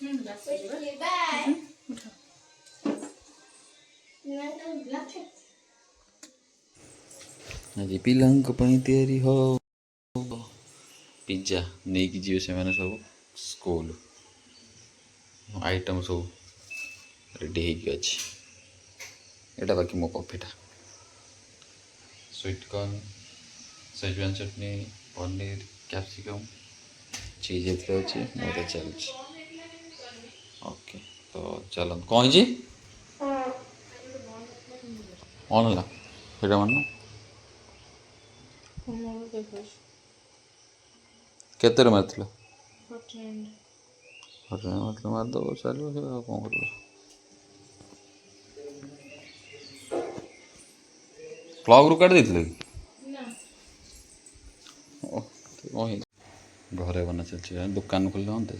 आज पिलांक तैयारी हो पिज्जा नहीं कि जीव से मैंने सब स्कूल आइटम सब रेडी हो एटा बाकी मो कॉफीटा स्वीट कॉर्न सेजवान चटनी पनीर कैप्सिकम चीज अच्छे मत चलुच ओके तो चलो कौन जी ऑन है ସେଇଟା ମାନ କେତେରେ ମାରିଥିଲ ମାରିଥିଲ ମାରିଦେବ ଚାଲିବ ସେ ଆଉ କ'ଣ କରିବ ପ୍ଲଗ୍ରୁ କାଟି ଦେଇଥିଲେ କି କ'ଣ ହେଇଛି ଘରେ ବନା ଚାଲିଛି ଦୋକାନ ଖୋଲିଲେ ହୁଅନ୍ତା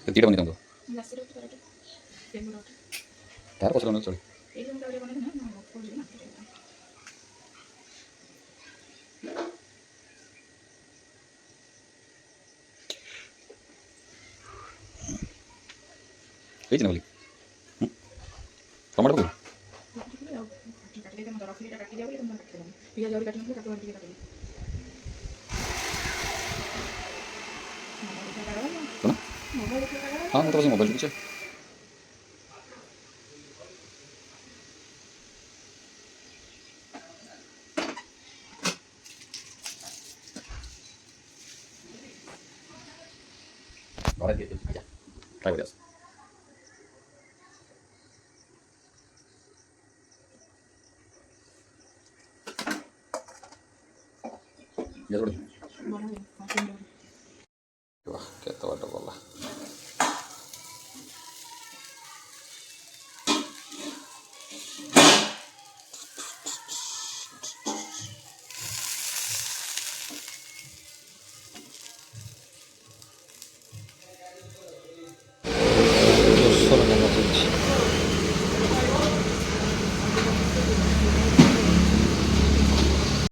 ଦୁଇଟା ବନେଇ ଦିଅନ୍ତୁ ତାର ପଛରେ ବନେଇ ଚଳେ ହେଇଛି ନା ବୋଲି ଟମାଟୋ ପକେଇବ हाँ मैं तो बस मोबाइल पीछे Ahora ya, trae videos. Ya lo Wah, kayak tahu ada bola.